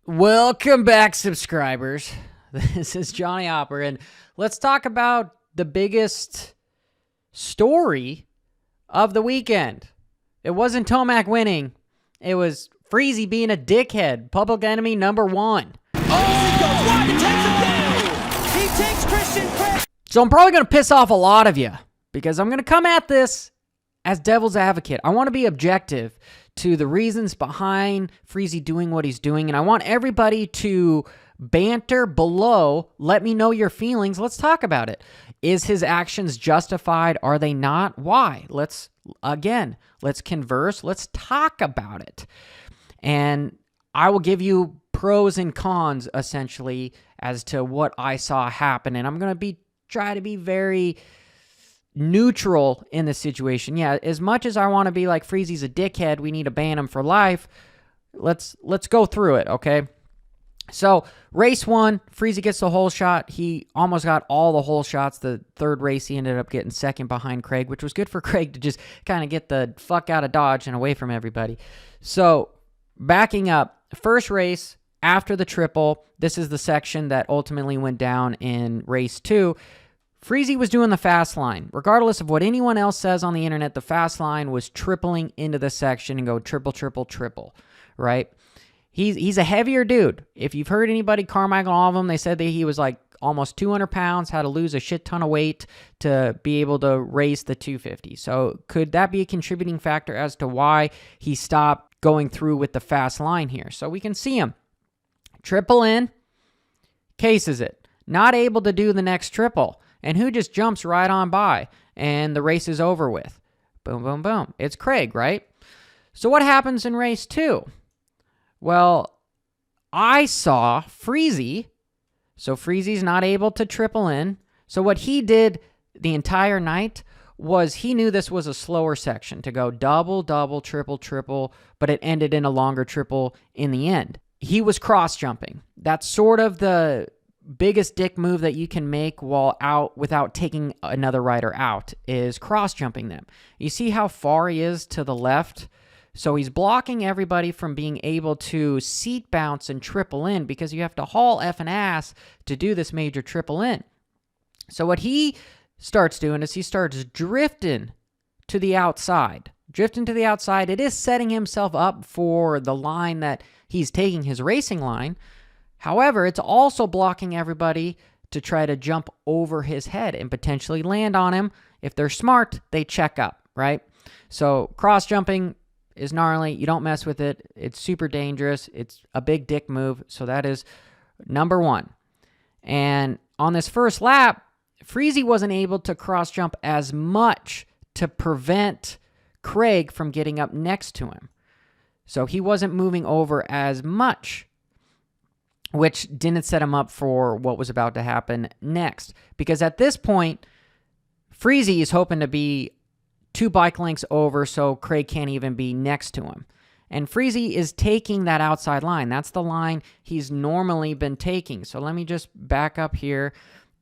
Welcome back, subscribers. This is Johnny Hopper, and let's talk about the biggest story of the weekend. It wasn't Tomac winning. It was Friese being a dickhead. Public enemy number one. He takes Christian Craig. So I'm probably going to piss off a lot of you because I'm going to come at this as devil's advocate. I want to be objective to the reasons behind Friese doing what he's doing, and I want everybody to banter below. Let me know your feelings. Let's talk about it. Is his actions justified? Are they not? Why? Let's converse. Let's talk about it. And I will give you pros and cons, essentially, as to what I saw happen. And I'm going to try to be very neutral in the situation. Yeah, as much as I want to be like Friese's a dickhead, we need to ban him for life. Let's go through it, okay? So, race one, Friese gets the hole shot. He almost got all the hole shots. The third race, he ended up getting second behind Craig, which was good for Craig to just kind of get the fuck out of Dodge and away from everybody. So, backing up, first race after the triple, this is the section that ultimately went down in race two. Friese was doing the fast line. Regardless of what anyone else says on the internet, the fast line was tripling into the section and go triple, triple, triple, right? He's a heavier dude. If you've heard anybody, Carmichael, all of them, they said that he was like almost 200 pounds, had to lose a shit ton of weight to be able to race the 250. So could that be a contributing factor as to why he stopped going through with the fast line here? So we can see him. Triple in, cases it. Not able to do the next triple. And who just jumps right on by and the race is over with? Boom, boom, boom. It's Craig, right? So what happens in race two? Well, I saw Friese. So Friese's not able to triple in. So what he did the entire night was he knew this was a slower section to go double, double, triple, triple, but it ended in a longer triple in the end. He was cross-jumping. That's sort of the biggest dick move that you can make while out without taking another rider out is cross-jumping them. You see how far he is to the left? So he's blocking everybody from being able to seat bounce and triple in because you have to haul effing ass to do this major triple in. So what he starts doing is he starts drifting to the outside. Drifting to the outside, it is setting himself up for the line that he's taking, his racing line. However, it's also blocking everybody to try to jump over his head and potentially land on him. If they're smart, they check up, right? So cross-jumping is gnarly. You don't mess with it. It's super dangerous. It's a big dick move. So that is number one. And on this first lap, Friese wasn't able to cross-jump as much to prevent Craig from getting up next to him. So he wasn't moving over as much, which didn't set him up for what was about to happen next. Because at this point, Friese is hoping to be 2 bike lengths over so Craig can't even be next to him. And Friese is taking that outside line. That's the line he's normally been taking. So let me just back up here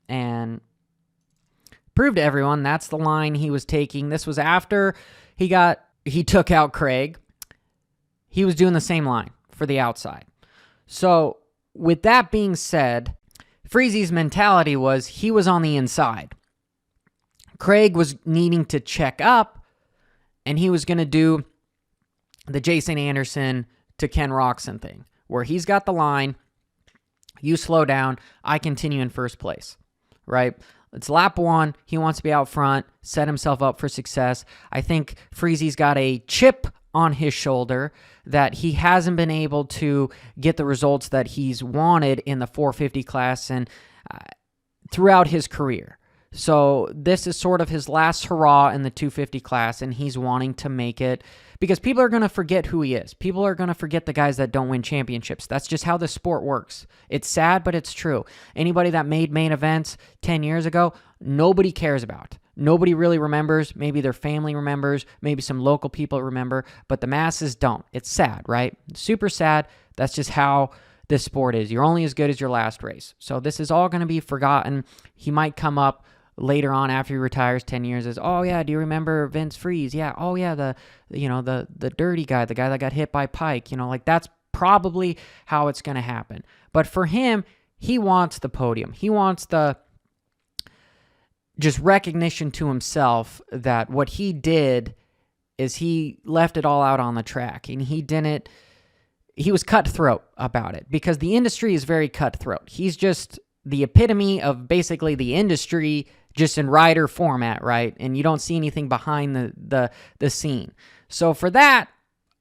and prove to everyone that's the line he was taking. This was after he took out Craig. He was doing the same line for the outside. So with that being said, Friese's mentality was he was on the inside. Craig was needing to check up, and he was going to do the Jason Anderson to Ken Roczen thing, where he's got the line, you slow down, I continue in first place, right? It's lap one. He wants to be out front, set himself up for success. I think Friese's got a chip on his shoulder that he hasn't been able to get the results that he's wanted in the 450 class and throughout his career. So this is sort of his last hurrah in the 250 class, and he's wanting to make it because people are going to forget who he is. People are going to forget the guys that don't win championships. That's just how the sport works. It's sad, but it's true. Anybody that made main events 10 years ago, nobody cares about. Nobody really remembers. Maybe their family remembers. Maybe some local people remember, but the masses don't. It's sad, right? Super sad. That's just how this sport is. You're only as good as your last race. So this is all going to be forgotten. He might come up later on after he retires 10 years as, oh yeah, do you remember Vince Friese? Yeah. Oh yeah, the dirty guy, the guy that got hit by Pike. Like that's probably how it's going to happen. But for him, he wants the podium. He wants the just recognition to himself that what he did is he left it all out on the track, and he was cutthroat about it because the industry is very cutthroat. He's just the epitome of basically the industry just in rider format, right? And you don't see anything behind the scene. So for that,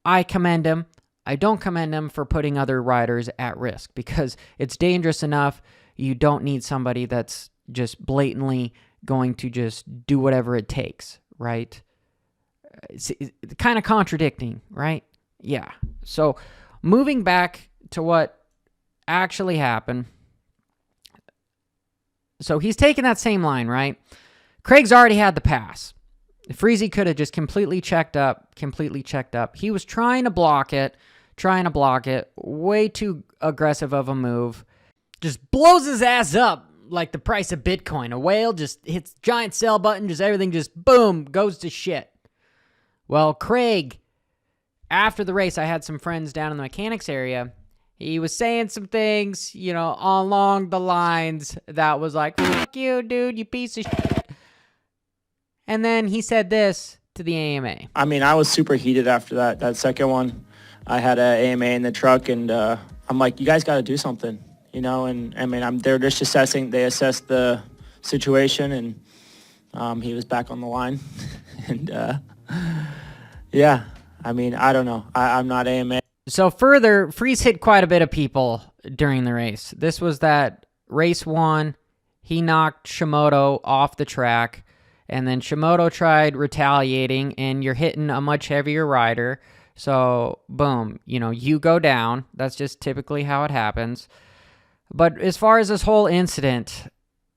I commend him. I don't commend him for putting other riders at risk because it's dangerous enough. You don't need somebody that's just blatantly going to just do whatever it takes, right? It's kind of contradicting, right? Yeah. So moving back to what actually happened. So he's taking that same line, right? Craig's already had the pass. Friese could have just completely checked up. He was trying to block it. Way too aggressive of a move. Just blows his ass up like the price of Bitcoin. A whale just hits giant sell button, just everything just boom, goes to shit. Well, Craig, after the race, I had some friends down in the mechanics area. He was saying some things, along the lines that was like, fuck you, dude, you piece of shit. And then he said this to the AMA. I mean, I was super heated after that second one. I had an AMA in the truck, and I'm like, you guys got to do something, and I mean, they're just they assessed the situation, and he was back on the line. And yeah, I mean, I don't know. I'm not AMA. So further, Friese hit quite a bit of people during the race. This was that race one. He knocked Shimoda off the track, and then Shimoda tried retaliating, and you're hitting a much heavier rider. So, boom, you go down. That's just typically how it happens. But as far as this whole incident,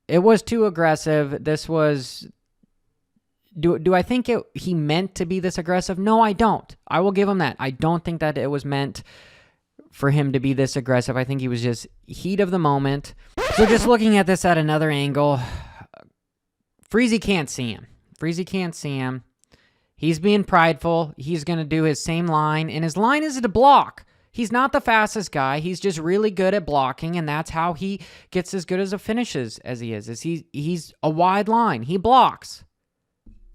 it was too aggressive. This was... Do I think he meant to be this aggressive? No, I don't. I will give him that. I don't think that it was meant for him to be this aggressive. I think he was just heat of the moment. So just looking at this at another angle, Friese can't see him. He's being prideful. He's going to do his same line, and his line is to block. He's not the fastest guy. He's just really good at blocking, and that's how he gets as good as a finishes as he is. He's a wide line. He blocks.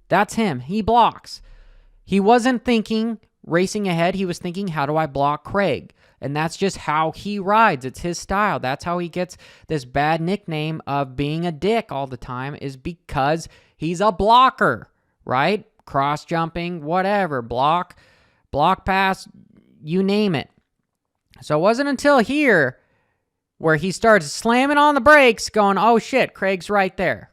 That's him. He blocks. He wasn't thinking racing ahead. He was thinking, how do I block Craig? And that's just how he rides. It's his style. That's how he gets this bad nickname of being a dick all the time, is because he's a blocker, right? Cross jumping, whatever, block pass, you name it. So it wasn't until here where he starts slamming on the brakes going, oh shit, Craig's right there.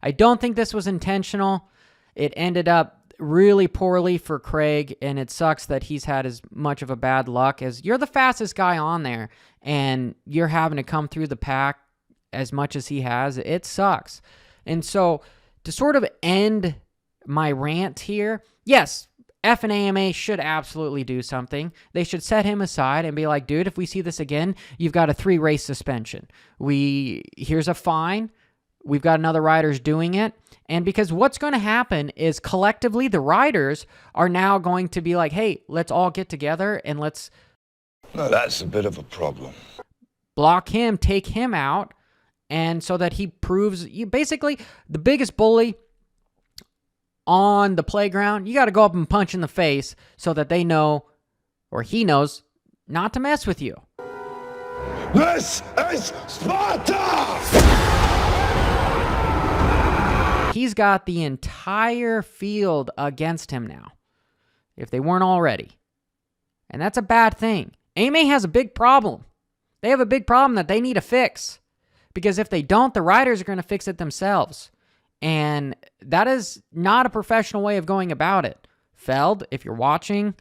I don't think this was intentional. It ended up really poorly for Craig, and it sucks that he's had as much of a bad luck as you're the fastest guy on there, and you're having to come through the pack as much as he has. It sucks. And so to sort of end my rant here, yes, F and AMA should absolutely do something. They should set him aside and be like, dude, if we see this again, you've got a 3-race suspension. Here's a fine. We've got another riders doing it. And because what's going to happen is collectively the riders are now going to be like, hey, let's all get together and let's... No, that's a bit of a problem. Block him, take him out, and so that he proves... basically, the biggest bully on the playground, you got to go up and punch in the face so that they know, or he knows, not to mess with you. This is Sparta! He's got the entire field against him now, if they weren't already. And that's a bad thing. AMA has a big problem. They have a big problem that they need to fix. Because if they don't, the riders are going to fix it themselves. And that is not a professional way of going about it. Feld, if you're watching,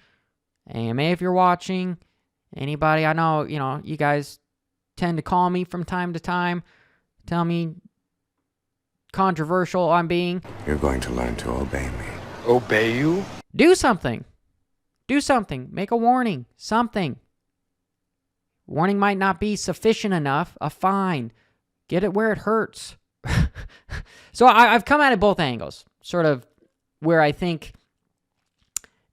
AMA, if you're watching, anybody, I know, you guys tend to call me from time to time, tell me controversial I'm being. You're going to learn to obey me. Obey you? Do something. Make a warning. Something. Warning might not be sufficient enough. A fine. Get it where it hurts. So I've come at it both angles. Sort of where I think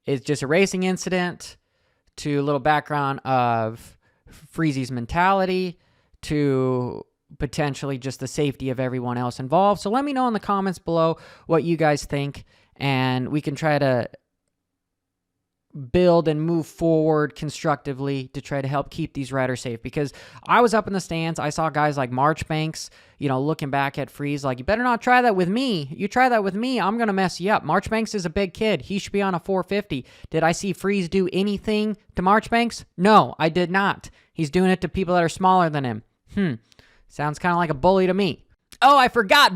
it's just a racing incident to a little background of Friese's mentality, to potentially just the safety of everyone else involved. So let me know in the comments below what you guys think, and we can try to build and move forward constructively to try to help keep these riders safe. Because I was up in the stands, I saw guys like Marchbanks, looking back at Friese, like, you better not try that with me. You try that with me, I'm going to mess you up. Marchbanks is a big kid. He should be on a 450. Did I see Friese do anything to Marchbanks? No, I did not. He's doing it to people that are smaller than him. Sounds kind of like a bully to me. Oh, I forgot.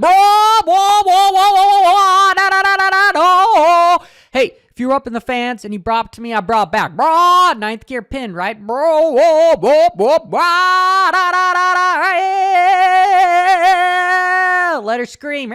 Hey, if you were up in the fans and you brought to me, I brought back. Ninth gear pin, right? Let her scream.